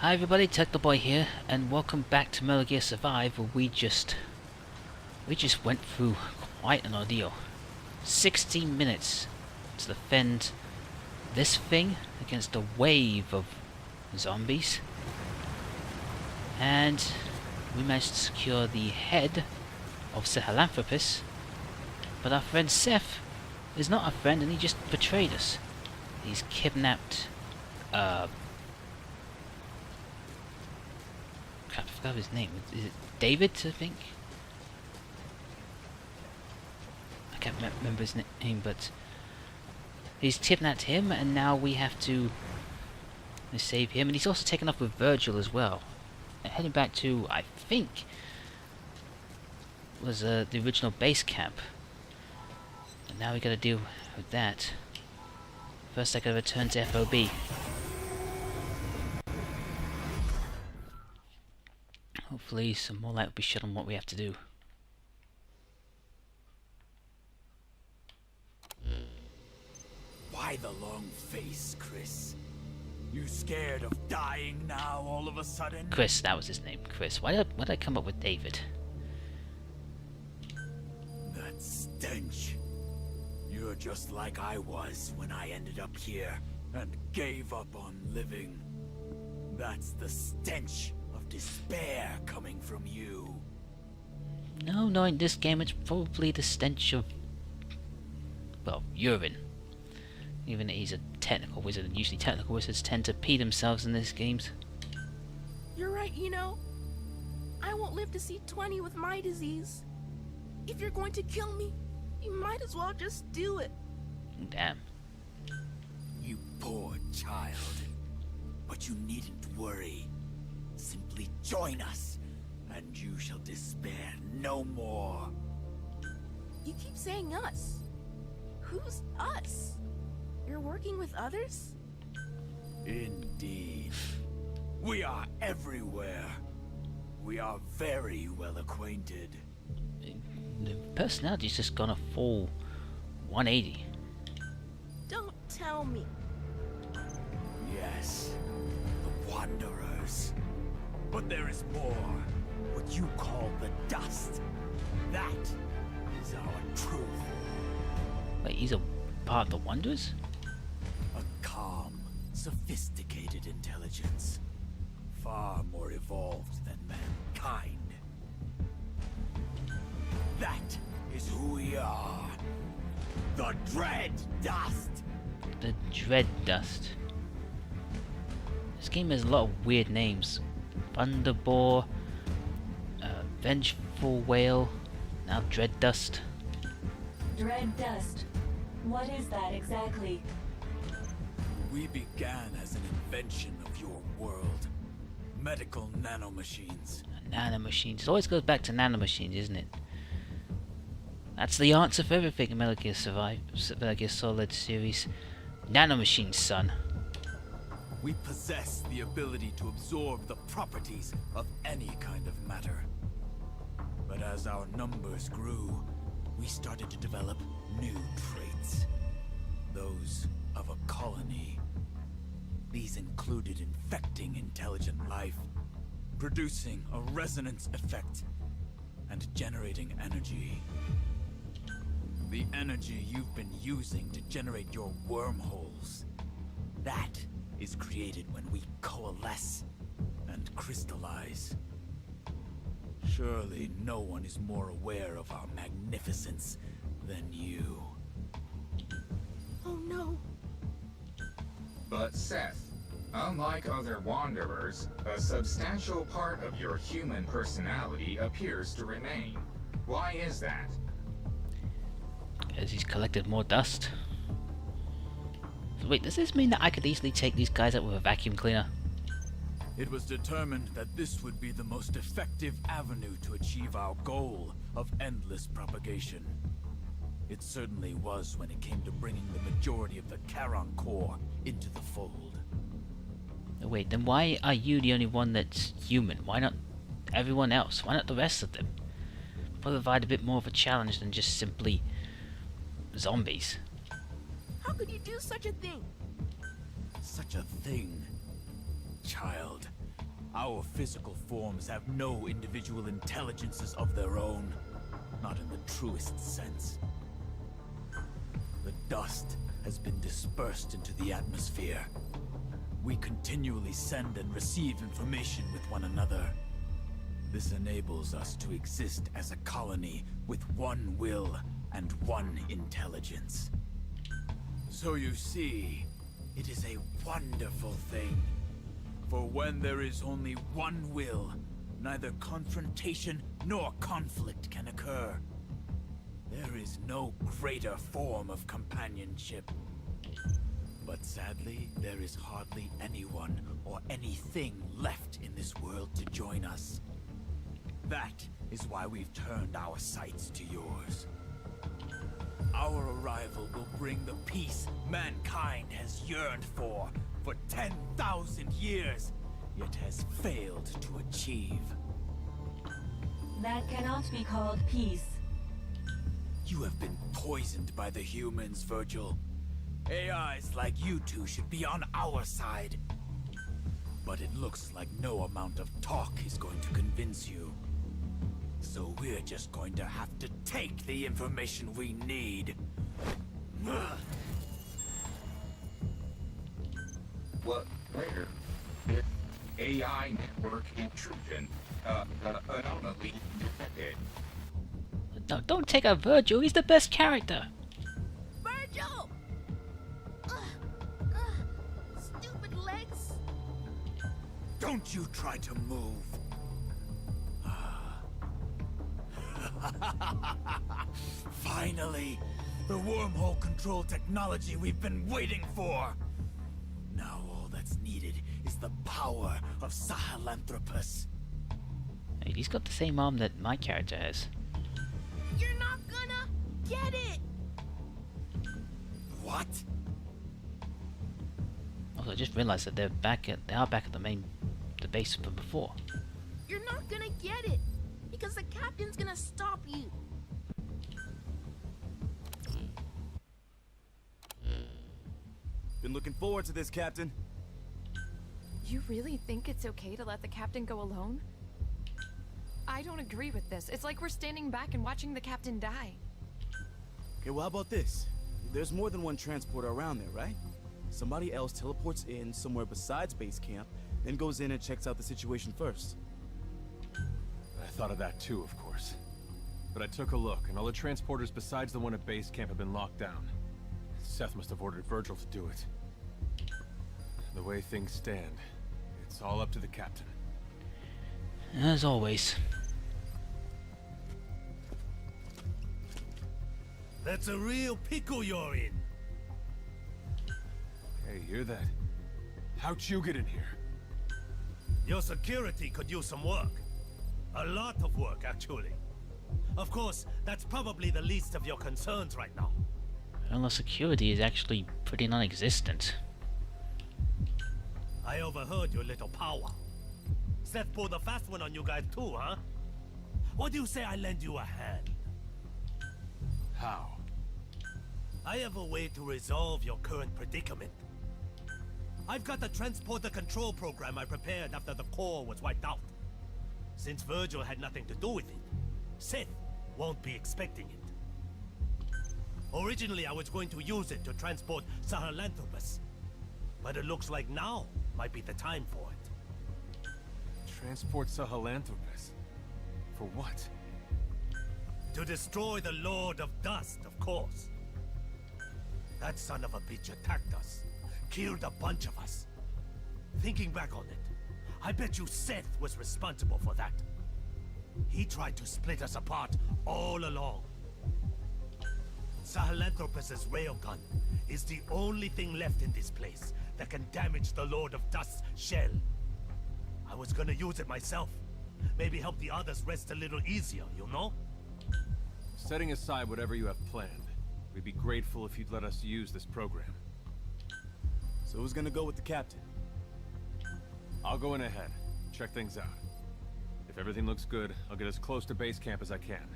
Hi everybody, TeknoBoy here, and welcome back to Metal Gear Survive, where we just went through quite an ordeal. 16 minutes to defend this thing against a wave of zombies, and we managed to secure the head of Sahelanthropus, but our friend Seth is not our friend, and he just betrayed us. He's kidnapped crap, I forgot his name. Is it David, I think? I can't remember his name, but he's kidnapped him, and now we have to save him. And he's also taken off with Virgil as well. And heading back to, I think, was the original base camp. And now we gotta deal with that. First I gotta return to FOB. Hopefully some more light will be shed on what we have to do. Why the long face, Chris? You scared of dying now all of a sudden? Chris, that was his name. Chris. Why did I come up with David? That stench. You're just like I was when I ended up here and gave up on living. That's the stench of despair coming from you. No, in this game it's probably the stench of, well, urine. Even though he's a technical wizard, and usually technical wizards tend to pee themselves in these games. You're right, you know. I won't live to see 20 with my disease. If you're going to kill me, you might as well just do it. Damn. You poor child. But you needn't worry. Simply join us, and you shall despair no more. You keep saying us. Who's us? You're working with others? Indeed. We are everywhere. We are very well acquainted. The personality's just gone a full 180. Don't tell me. Yes, the Wanderers. But there is more. What you call the dust. That is our truth. Wait, he's a part of the Wanderers? A calm, sophisticated intelligence. Far more evolved than mankind. That is who we are. The Dread Dust. The Dread Dust. This game has a lot of weird names. Thunderboar, Vengeful Whale, now Dread Dust. Dread Dust. What is that exactly? We began as an invention of your world. Medical nanomachines. Nanomachines. It always goes back to nanomachines, isn't it? That's the answer for everything in Metal Gear Survive, Metal Gear Solid series. Nanomachines, son. We possess the ability to absorb the properties of any kind of matter. But as our numbers grew, we started to develop new traits. Those of a colony. These included infecting intelligent life, producing a resonance effect, and generating energy. The energy you've been using to generate your wormholes. That is created when we coalesce and crystallize. Surely no one is more aware of our magnificence than you. Oh no. But Seth, unlike other Wanderers, a substantial part of your human personality appears to remain. Why is that? Because he's collected more dust. So wait, does this mean that I could easily take these guys out with a vacuum cleaner? It was determined that this would be the most effective avenue to achieve our goal of endless propagation. It certainly was when it came to bringing the majority of the Charon core into the fold. Wait, then why are you the only one that's human? Why not everyone else? Why not the rest of them? Provide a bit more of a challenge than just simply zombies. How could you do such a thing? Such a thing? Child, Our physical forms have no individual intelligences of their own, not in the truest sense. The dust has been dispersed into the atmosphere. We continually send and receive information with one another. This enables us to exist as a colony with one will and one intelligence. So you see, it is a wonderful thing. For when there is only one will, neither confrontation nor conflict can occur. There is no greater form of companionship. But sadly, there is hardly anyone or anything left in this world to join us. That is why we've turned our sights to yours. Our arrival will bring the peace mankind has yearned for 10,000 years, yet has failed to achieve. That cannot be called peace. You have been poisoned by the humans, Virgil. AIs like you two should be on our side. But it looks like no amount of talk is going to convince you. So we're just going to have to take the information we need. What? Where? AI network intrusion. Anomaly detected. No, don't take out Virgil. He's the best character. Virgil! Stupid legs. Don't you try to move. Finally, the wormhole control technology we've been waiting for. Now all that's needed is the power of Sahelanthropus. Hey, he's got the same arm that my character has. You're not gonna get it. What? Also, I just realized that they are back at the base from before. You're not gonna get it. Because the captain's gonna stop you. Been looking forward to this, Captain. You really think it's okay to let the captain go alone? I don't agree with this. It's like we're standing back and watching the captain die. Okay, well, how about this? There's more than one transporter around there, right? Somebody else teleports in somewhere besides base camp, then goes in and checks out the situation first. I thought of that too, of course. But I took a look, and all the transporters besides the one at base camp have been locked down. Seth must have ordered Virgil to do it. The way things stand, it's all up to the captain. As always. That's a real pickle you're in. Hey, hear that? How'd you get in here? Your security could use some work. A lot of work, actually. Of course, that's probably the least of your concerns right now. Well, the security is actually pretty non-existent. I overheard your little power. Seth pulled a fast one on you guys too, huh? What do you say I lend you a hand? How? I have a way to resolve your current predicament. I've got a transporter control program I prepared after the core was wiped out. Since Virgil had nothing to do with it, Seth won't be expecting it. Originally, I was going to use it to transport Sahelanthropus, but it looks like now might be the time for it. Transport Sahelanthropus? For what? To destroy the Lord of Dust, of course. That son of a bitch attacked us, killed a bunch of us. Thinking back on it, I bet you Seth was responsible for that. He tried to split us apart all along. Sahelanthropus' railgun is the only thing left in this place that can damage the Lord of Dust's shell. I was gonna use it myself. Maybe help the others rest a little easier, you know? Setting aside whatever you have planned, we'd be grateful if you'd let us use this program. So who's gonna go with the captain? I'll go in ahead, check things out. If everything looks good, I'll get as close to base camp as I can.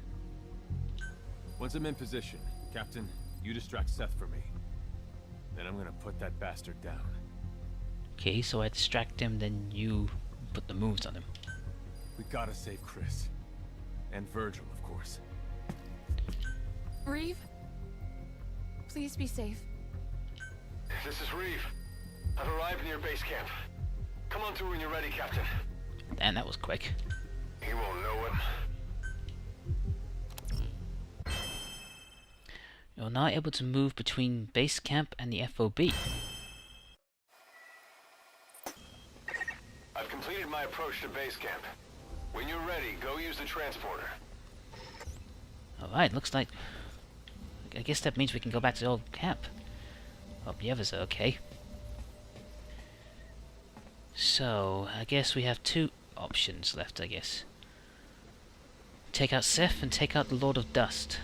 Once I'm in position, Captain, you distract Seth for me. Then I'm gonna put that bastard down. Okay, so I distract him, then you put the moves on him. We gotta save Chris. And Virgil, of course. Reeve? Please be safe. This is Reeve. I've arrived near base camp. Come on through when you're ready, Captain. And that was quick. He won't know it. You're now able to move between base camp and the FOB. I've completed my approach to base camp. When you're ready, go use the transporter. Alright, looks like... I guess that means we can go back to the old camp. Hope the others are okay. So, I guess we have two options left, I guess. Take out Seth and take out the Lord of Dust.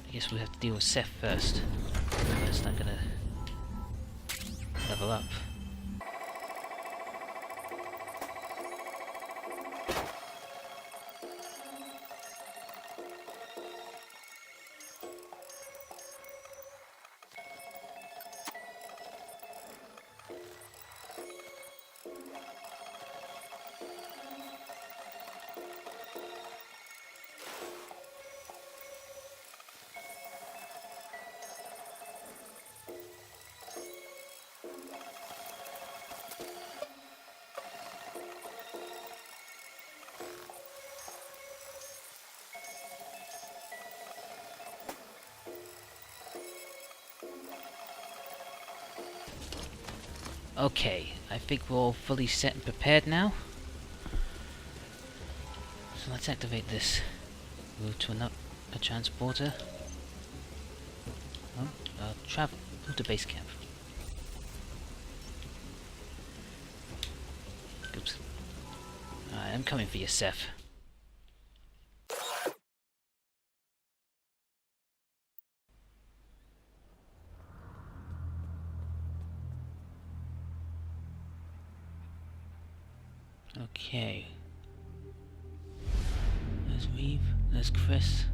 I guess we have to deal with Seth first. First I'm gonna level up. Okay, I think we're all fully set and prepared now. So let's activate this. Move to a transporter. Oh, travel. Move to base camp. Oops. Alright, I'm coming for you, Seth. Okay. There's Reeve, there's Chris.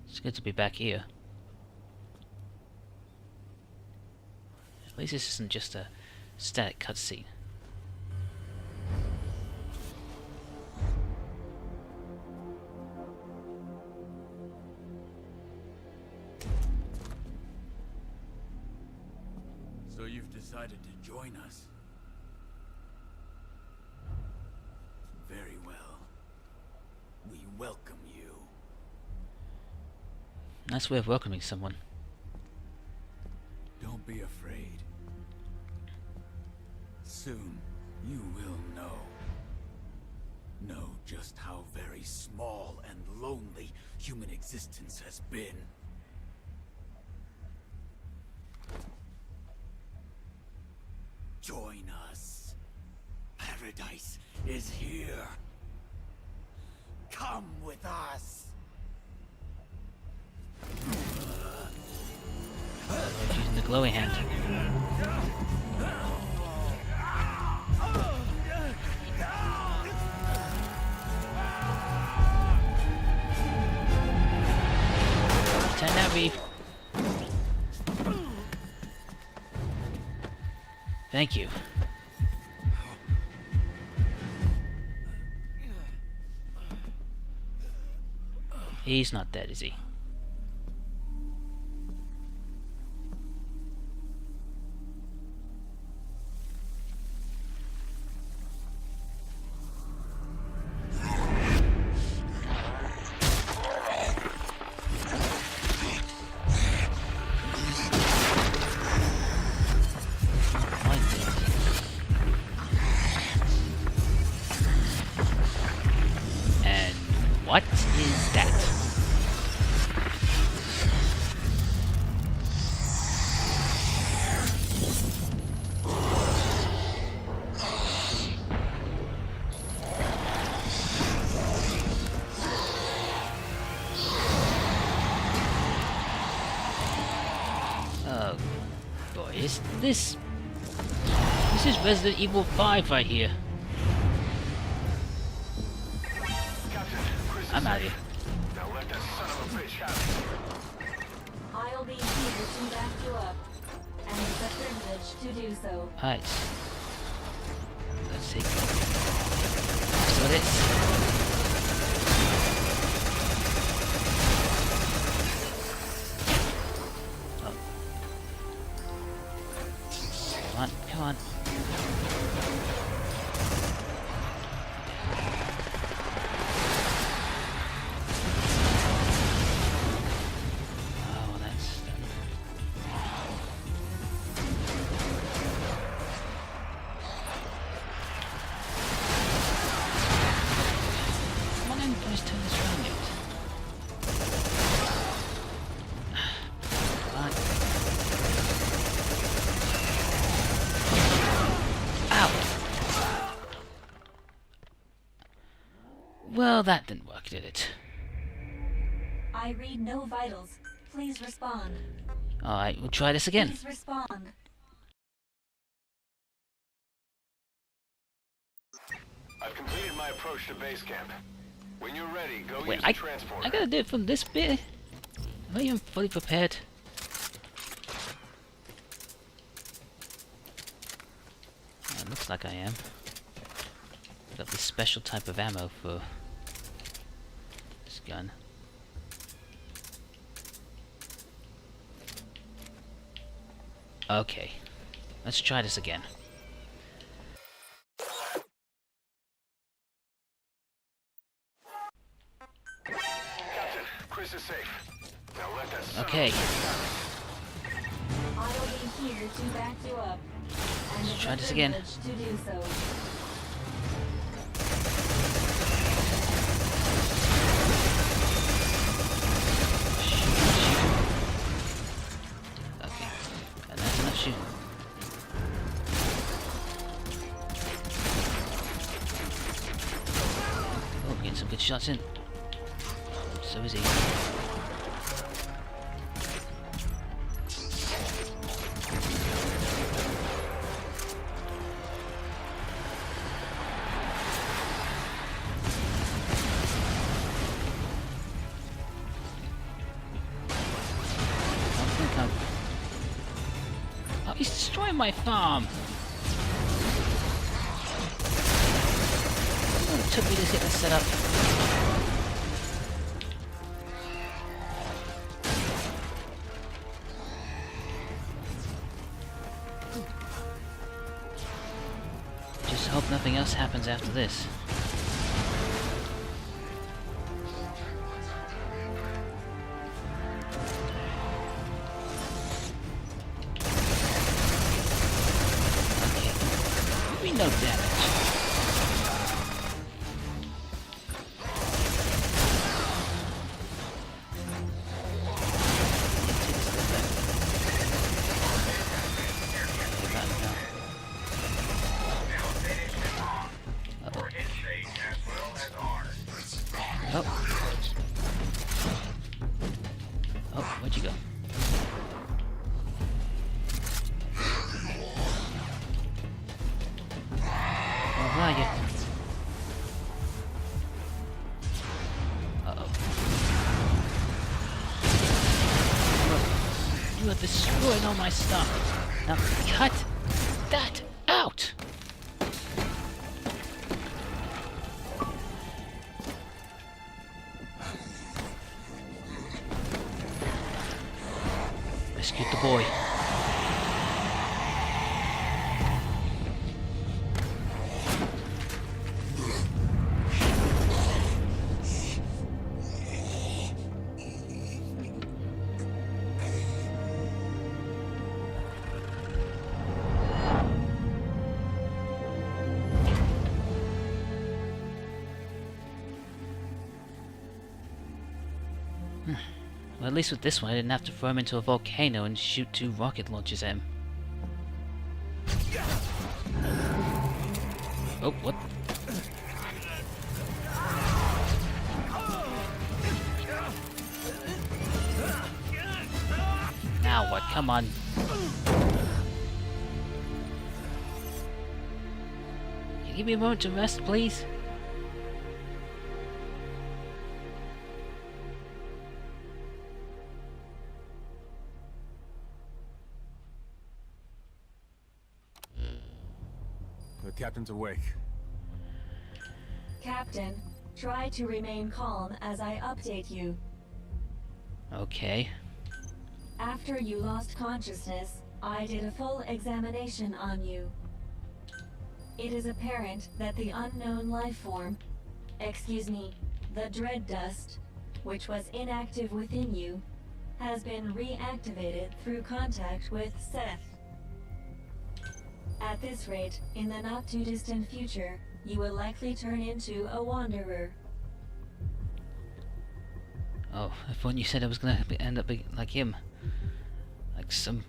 It's good to be back here. At least this isn't just a static cutscene. So you've decided to join us? Very well. We welcome you. Nice way of welcoming someone. Don't be afraid. Soon, you will know. Know just how very small and lonely human existence has been. Join us. Paradise is here. Come with us. Using the glowy hand. Turn that, Reeve. Thank you. He's not dead, is he? What is that? Oh Boy, is this... This is Resident Evil 5 right here. Captain, Chris is I'm out of safe. here. Now let that son of a bitch have it. I'll be here to back you up. And it's a privilege to do so. Alright. Let's see. So this. Oh. Come on, come on. Oh, that's done. Come on then, let's turn this around yet. Come on. Ow! Well, that didn't work, did it? I read no vitals. Please respond. Alright, we'll try this again. Please respond. I've completed my approach to base camp. When you're ready, go Wait, use the transporter. I gotta do it from this bit? Am I even fully prepared? It looks like I am. Got this special type of ammo for this gun. Okay, let's try this again. Captain, Chris is safe. Now let that son Okay. of a bitch have it. I'll be here to back you up. And it's Try a this again. privilege to do so. Okay, and that's enough shooting. Oh, getting some good shots in. So is he. I think I'm... Oh, he's destroying my farm! Oh, it took me to get this set up. Just hope nothing else happens after this. Okay. We no damage. Oh. Oh, where'd you go? Where are you? Uh-oh. Look, you are destroying all my stuff. Now cut that out! Rescued the boy. Well, at least with this one, I didn't have to throw him into a volcano and shoot 2 rocket launchers at him. Oh, what? Now what? Come on. give me a moment to rest, please? The captain's awake. Captain, try to remain calm as I update you. Okay. After you lost consciousness, I did a full examination on you. It is apparent that the unknown life form, the dread dust, which was inactive within you, has been reactivated through contact with Seth. At this rate, in the not-too-distant future, you will likely turn into a wanderer. Oh, I thought you said I was gonna end up like him. Like some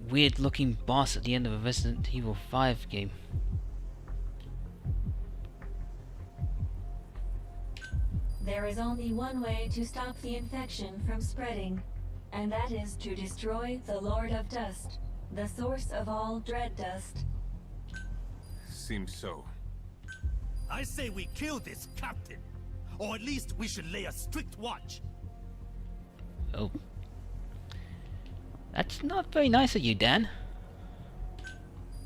weird-looking boss at the end of a Resident Evil 5 game. There is only one way to stop the infection from spreading, and that is to destroy the Lord of Dust, the source of all dread dust. Seems so. I say we kill this captain. Or at least we should lay a strict watch. Oh. That's not very nice of you, Dan.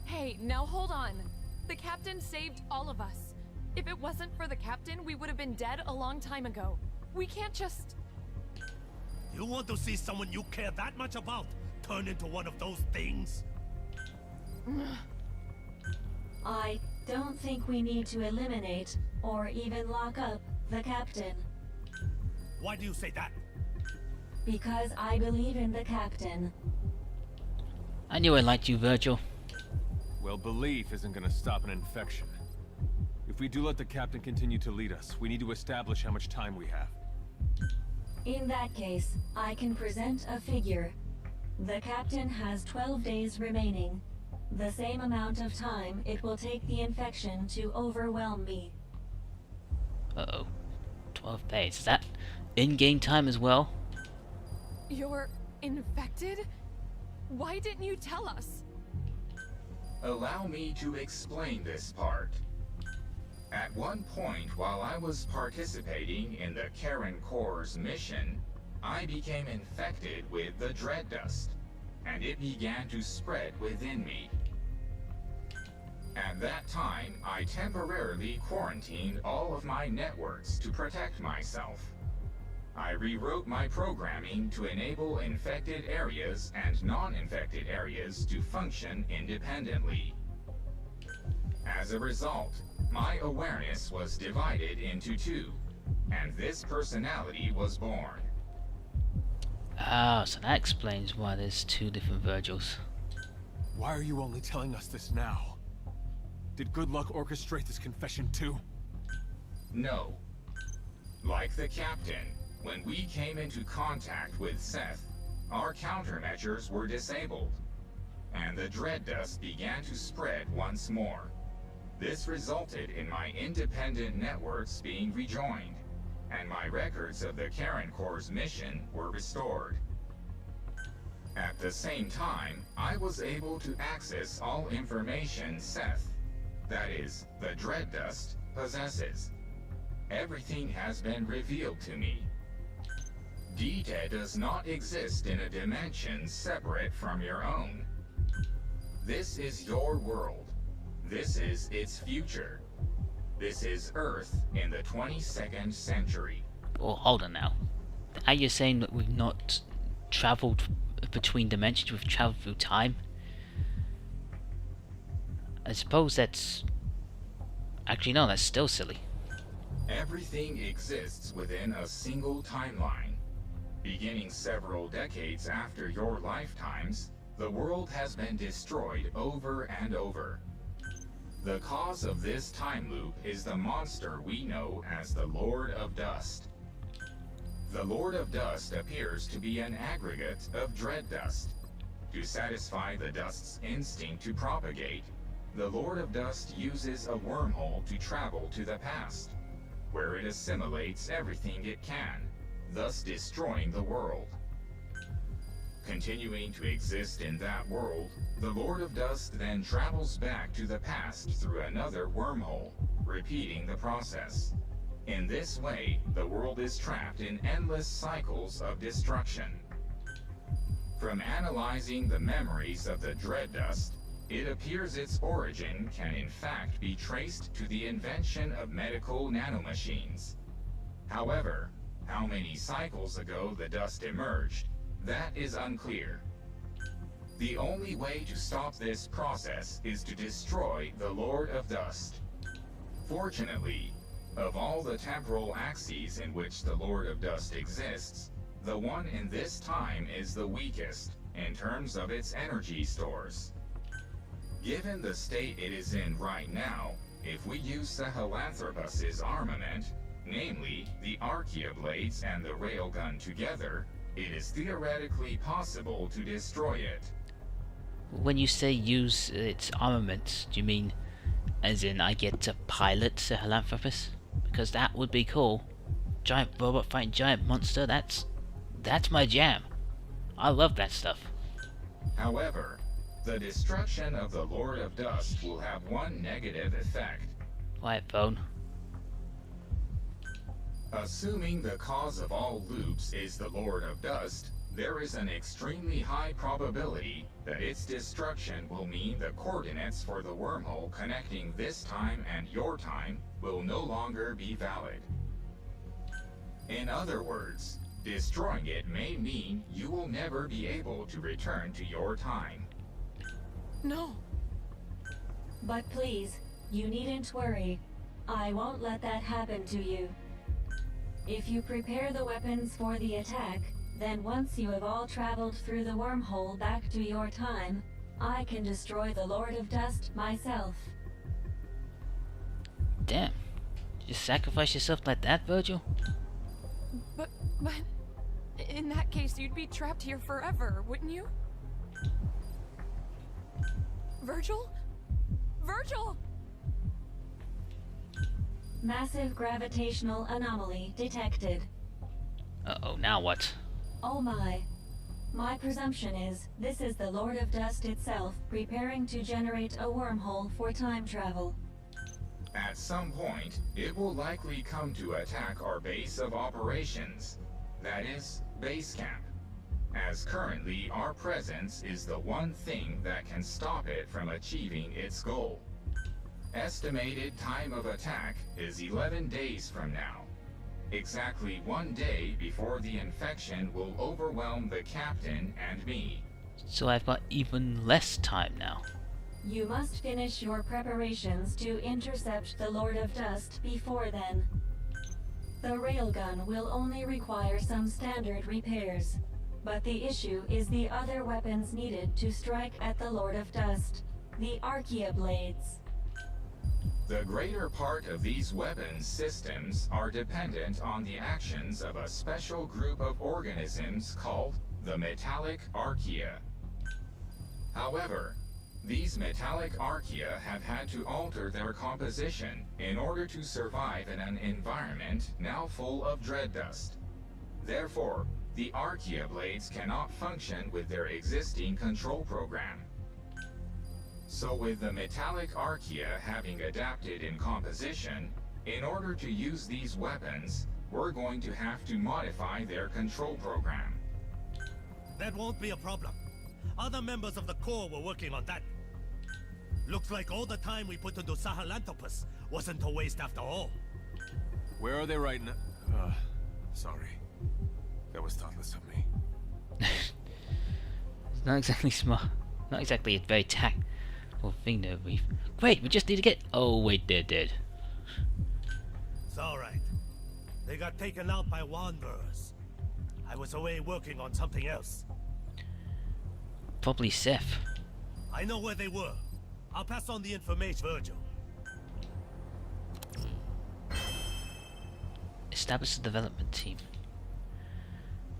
Hey, now hold on. The captain saved all of us. If it wasn't for the captain, we would have been dead a long time ago. We can't just... You want to see someone you care that much about turn into one of those things? I don't think we need to eliminate, or even lock up, the captain. Why do you say that? Because I believe in the captain. I knew I liked you, Virgil. Well, belief isn't gonna stop an infection. If we do let the captain continue to lead us, we need to establish how much time we have. In that case, I can present a figure. The captain has 12 days remaining. The same amount of time it will take the infection to overwhelm me. Uh-oh. 12 days. Is that in-game time as well? You're infected? Why didn't you tell us? Allow me to explain this part. At one point, while I was participating in the Karen Corps' mission, I became infected with the dread dust, and it began to spread within me. At that time, I temporarily quarantined all of my networks to protect myself. I rewrote my programming to enable infected areas and non-infected areas to function independently. As a result, my awareness was divided into two, and this personality was born. Ah, so that explains why there's two different Virgils. Why are you only telling us this now? Did Good Luck orchestrate this confession too? No. Like the captain, when we came into contact with Seth, our countermeasures were disabled, and the dread dust began to spread once more. This resulted in my independent networks being rejoined, and my records of the Karen Corps' mission were restored. At the same time, I was able to access all information Seth, that is, the dread dust, possesses. Everything has been revealed to me. Dita does not exist in a dimension separate from your own. This is your world. This is its future. This is Earth in the 22nd century. Oh, hold on now. Are you saying that we've not travelled between dimensions, we've travelled through time? I suppose that's... Actually, no, that's still silly. Everything exists within a single timeline. Beginning several decades after your lifetimes, the world has been destroyed over and over. The cause of this time loop is the monster we know as the Lord of Dust. The Lord of Dust appears to be an aggregate of dread dust. To satisfy the dust's instinct to propagate, the Lord of Dust uses a wormhole to travel to the past, where it assimilates everything it can, thus destroying the world. Continuing to exist in that world, the Lord of Dust then travels back to the past through another wormhole, repeating the process. In this way, the world is trapped in endless cycles of destruction. From analyzing the memories of the Dread Dust, it appears its origin can in fact be traced to the invention of medical nanomachines. However, how many cycles ago the dust emerged, that is unclear. The only way to stop this process is to destroy the Lord of Dust. Fortunately, of all the temporal axes in which the Lord of Dust exists, the one in this time is the weakest in terms of its energy stores. Given the state it is in right now, if we use Sahelanthropus's armament, namely the Archaea blades and the railgun together, it is theoretically possible to destroy it. When you say use its armament, do you mean as in I get to pilot Sahelanthropus? Because that would be cool. Giant robot fighting giant monster, that's my jam. I love that stuff. However, the destruction of the Lord of Dust will have one negative effect. Quiet phone. Assuming the cause of all loops is the Lord of Dust, there is an extremely high probability that its destruction will mean the coordinates for the wormhole connecting this time and your time will no longer be valid. In other words, destroying it may mean you will never be able to return to your time. No. But please, you needn't worry. I won't let that happen to you. If you prepare the weapons for the attack, then once you have all traveled through the wormhole back to your time, I can destroy the Lord of Dust myself. Damn. You just sacrifice yourself like that, Virgil? But in that case, you'd be trapped here forever, wouldn't you? Virgil? Virgil! Massive gravitational anomaly detected. Uh-oh, now what? Oh my. My presumption is this is the Lord of Dust itself preparing to generate a wormhole for time travel. At some point, it will likely come to attack our base of operations. That is, base camp. As currently, our presence is the one thing that can stop it from achieving its goal. Estimated time of attack is 11 days from now. Exactly 1 day before the infection will overwhelm the captain and me. So I've got even less time now. You must finish your preparations to intercept the Lord of Dust before then. The railgun will only require some standard repairs, but the issue is the other weapons needed to strike at the Lord of Dust, the Archaea blades. The greater part of these weapons systems are dependent on the actions of a special group of organisms called the metallic Archaea. However, these metallic Archaea have had to alter their composition in order to survive in an environment now full of dread dust. Therefore, the Archaea blades cannot function with their existing control program. So with the metallic Archaea having adapted in composition, in order to use these weapons, we're going to have to modify their control program. That won't be a problem. Other members of the Corps were working on that. Looks like all the time we put into Sahelanthropus wasn't a waste after all. Where are they right now? Sorry. That was thoughtless of me. It's not exactly smart. Not exactly a very tactful thing there, Reef. Great, we just need to get... Oh, wait, they're dead. It's alright. They got taken out by wanderers. I was away working on something else. Probably Seth. I know where they were. I'll pass on the information, Virgil. Establish the development team.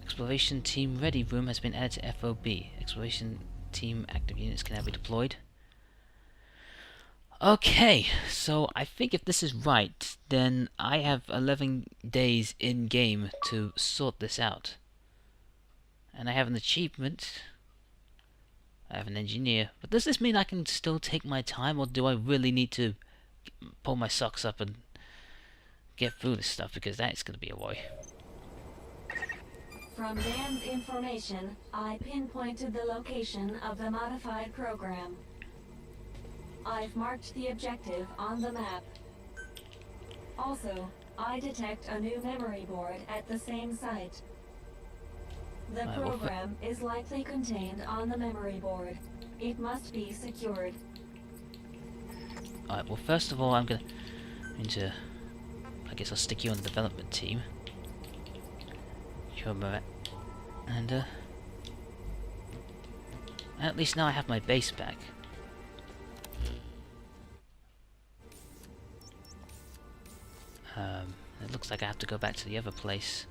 Exploration team ready room has been added to FOB. Exploration team active units can now be deployed. Okay, so I think if this is right, then I have 11 days in game to sort this out. And I have an achievement. I have an engineer. But does this mean I can still take my time, or do I really need to pull my socks up and get through this stuff? Because that's going to be a worry. From Dan's information, I pinpointed the location of the modified program. I've marked the objective on the map. Also, I detect a new memory board at the same site. The program is likely contained on the memory board. It must be secured. Alright, well first of all I guess I'll stick you on the development team. Sure about that. And at least now I have my base back. It looks like I have to go back to the other place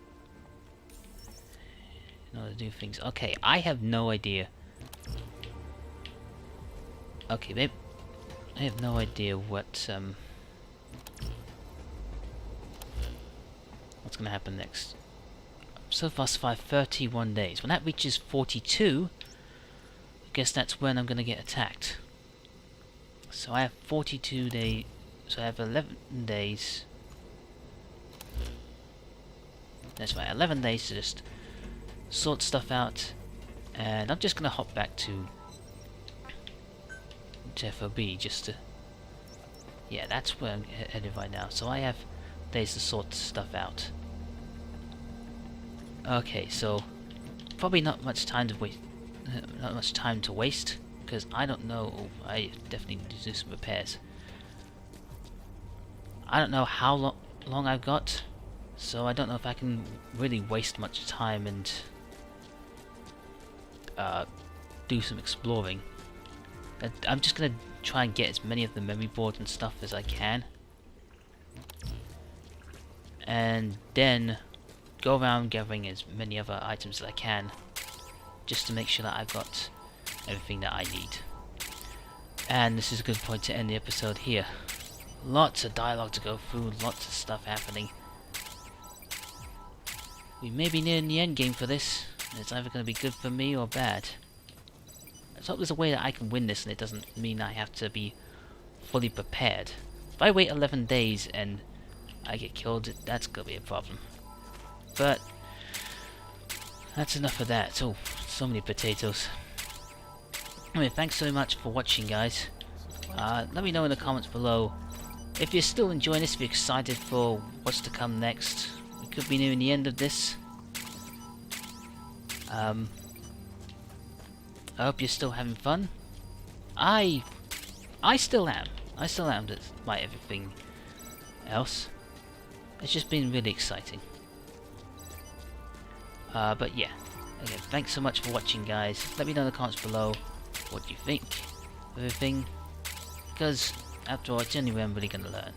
in order to do things. Okay, I have no idea. Okay, maybe I have no idea what's gonna happen next. So far survived 31 days. When that reaches 42, I guess that's when I'm gonna get attacked. So I have 42 days. So I have 11 days. That's right, 11 days to just sort stuff out, and I'm just gonna hop back to FOB just to... Yeah, that's where I'm headed right now. So I have days to sort stuff out. Okay, so probably not much time to waste. Not much time to waste, because I don't know. Oh, I definitely need to do some repairs. I don't know how long I've got. So I don't know if I can really waste much time and do some exploring. I'm just gonna try and get as many of the memory boards and stuff as I can, and then go around gathering as many other items as I can, just to make sure that I've got everything that I need. And this is a good point to end the episode here. Lots of dialogue to go through, lots of stuff happening. We may be nearing the end game for this. It's either going to be good for me or bad. Let's hope there's a way that I can win this and it doesn't mean I have to be fully prepared. If I wait 11 days and I get killed, that's going to be a problem. But that's enough of that. Oh, so many potatoes. Anyway, thanks so much for watching, guys. Let me know in the comments below if you're still enjoying this, if you're excited for what's to come next. We could be nearing the end of this. I hope you're still having fun. I still am. I still am, despite everything else. It's just been really exciting. But yeah, again, thanks so much for watching, guys. Let me know in the comments below what you think of everything, because after all, it's the only way I'm really going to learn.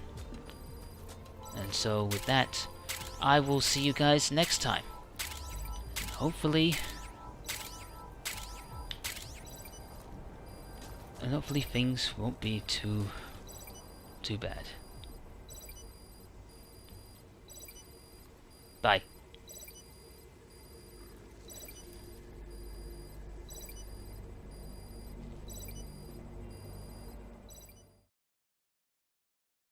And so with that, I will see you guys next time. And hopefully things won't be too bad. Bye.